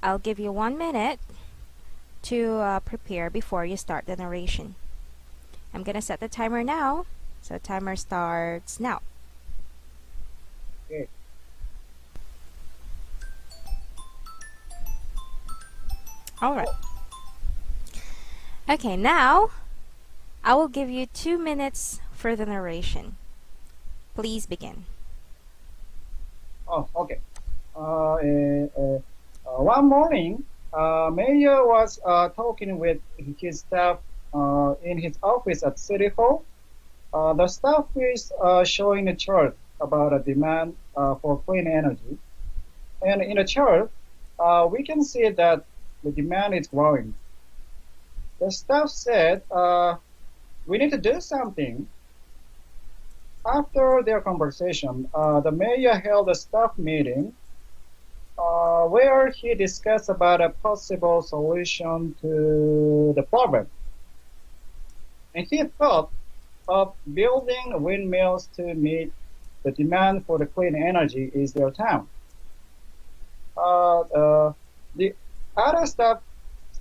I'll give you 1 minute to prepare before you start the narration. I'm gonna set the timer now. So timer starts now. Okay. Alright. Okay, now I will give you 2 minutes for the narration. Please begin. Oh, okay. One morning, Mayor was talking with his staff in his office at City Hall. The staff is showing a chart about a demand for clean energy. And in the chart, we can see that the demand is growing. The staff said, we need to do something. After their conversation, the mayor held a staff meeting where he discussed about a possible solution to the problem. And he thought of building windmills to meet the demand for the clean energy in their town. The other staff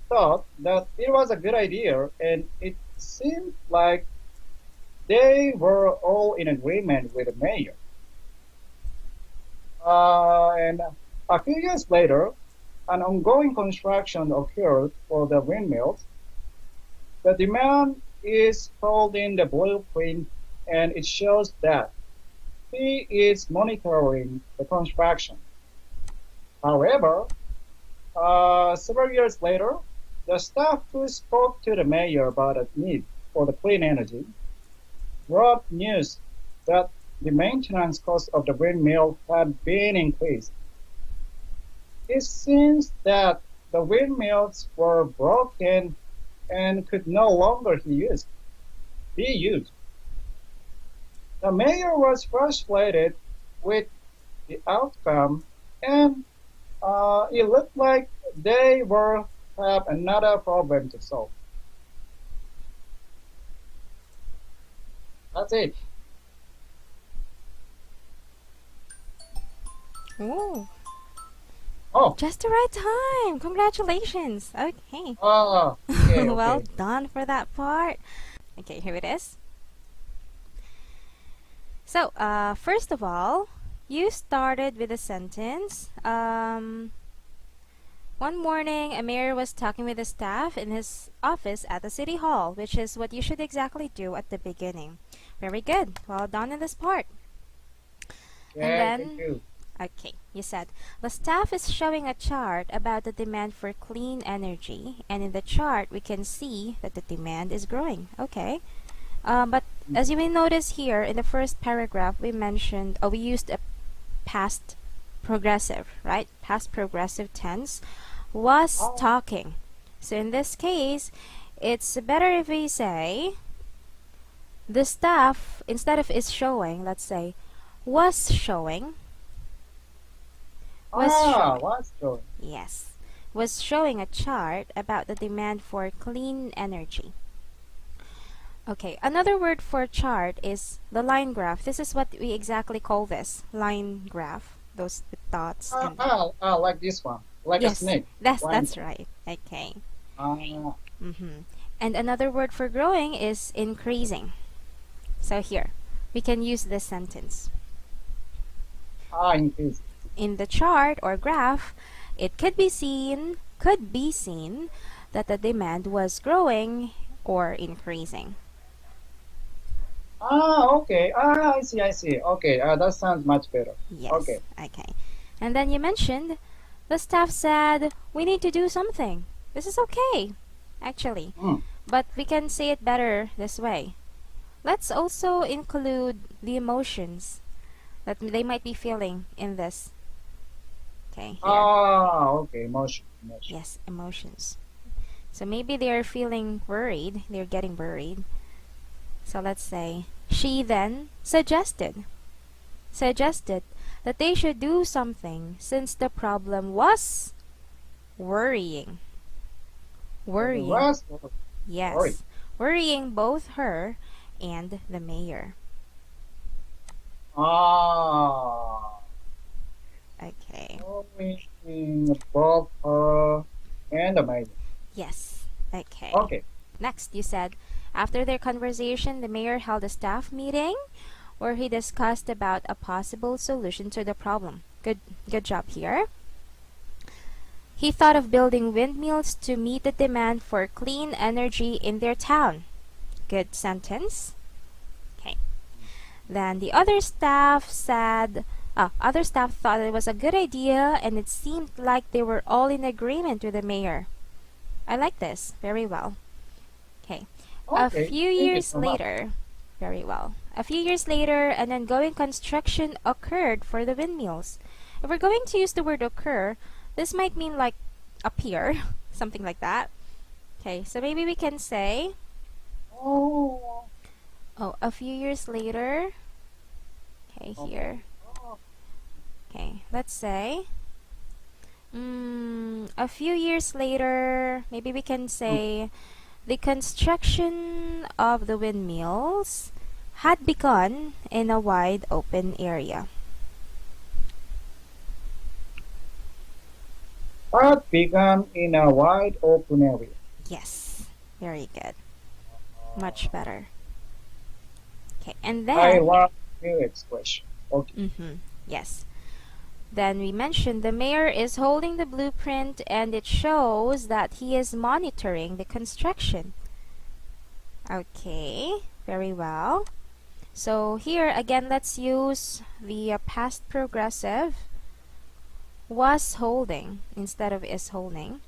thought that it was a good idea, and it seemed like they were all in agreement with the mayor. And a few years later, an ongoing construction occurred for the windmills. The demand is told in the blueprint, and it shows that he is monitoring the construction. However, several years later, the staff who spoke to the mayor about the need for the clean energy brought news that the maintenance cost of the windmill had been increased. It seems that the windmills were broken and could no longer be used. The mayor was frustrated with the outcome, and it looked like they were have another problem to solve. That's it. Ooh, Oh, just the right time. Congratulations. Okay. okay, Well okay. done for that part. Okay, here it is. So, first of all, you started with a sentence. One morning, a mayor was talking with the staff in his office at the city hall, which is what you should exactly do at the beginning. Very good. Well done in this part. And Okay, then, thank you. okay, you said, the staff is showing a chart about the demand for clean energy, and in the chart, we can see that the demand is growing. Okay. But as you may notice here, in the first paragraph, we mentioned, we used a past progressive, right? Past progressive tense was Oh, talking. So in this case, it's better if we say the staff, instead of is showing, let's say was showing, what's going? yes, was showing a chart about the demand for clean energy. Okay, another word for chart is the line graph. This is what we exactly call this, line graph. Those with dots and Like this one, like a yes, snake. that's Line. right. Okay. Ah, And another word for growing is increasing. So here, we can use this sentence. increase. In the chart or graph, it could be seen that the demand was growing or increasing. Okay. I see. Okay, that sounds much better. Yes, Okay. okay. And then you mentioned the staff said we need to do something. This is okay, actually. Mm. But we can say it better this way. Let's also include the emotions that they might be feeling in this. Okay, here. Okay. Emotion. Yes, emotions. So maybe they're feeling worried, they're getting worried. So let's say, she then suggested that they should do something since the problem was worrying. Worrying. Was worry. Yes, worrying both her and the mayor. Ah, Okay. between both her and the mayor. Yes. Okay. Okay. Next, you said, after their conversation, the mayor held a staff meeting where he discussed about a possible solution to the problem. Good job here. He thought of building windmills to meet the demand for clean energy in their town. Good sentence. Okay. Then the other staff thought it was a good idea, and it seemed like they were all in agreement with the mayor. I like this. Very well. Okay. A Okay. few Thank you years so much. later, very well. A few years later, an ongoing construction occurred for the windmills. If we're going to use the word occur, this might mean like appear, something like that. Okay, so maybe we can say, Oh. a few years later. Okay, here. Oh. Okay, let's say, a few years later, maybe we can say, the construction of the windmills had begun in a wide open area. That began in a wide open area. Yes, very good. Much better. Okay, and I then, love new expression. Okay. yes. Then we mentioned the mayor is holding the blueprint and it shows that he is monitoring the construction. Okay, very well. So here again, let's use the past progressive, was holding instead of is holding.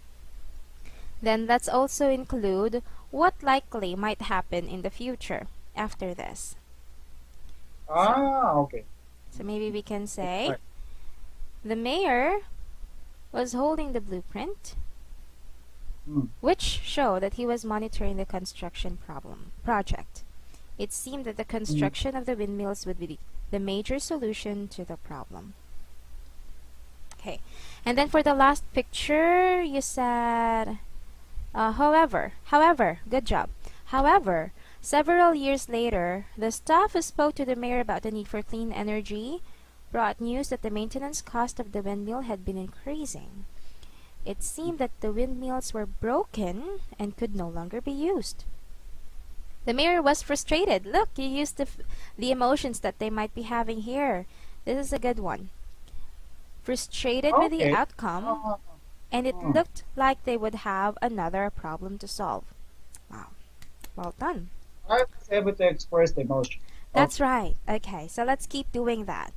Then let's also include what likely might happen in the future after this. Okay. So maybe we can say, Right. the mayor was holding the blueprint, Mm. which showed that he was monitoring the construction project. It seemed that the construction of the windmills would be the major solution to the problem. Okay, and then for the last picture, you said, however, good job. However, several years later, the staff who spoke to the mayor about the need for clean energy brought news that the maintenance cost of the windmill had been increasing. It seemed that the windmills were broken and could no longer be used. The mayor was frustrated. Look, you used the emotions that they might be having here. This is a good one. Frustrated with the Okay. outcome, and it looked like they would have another problem to solve. Wow. Well done. I was able to express the emotion. That's right. Okay, so let's keep doing that.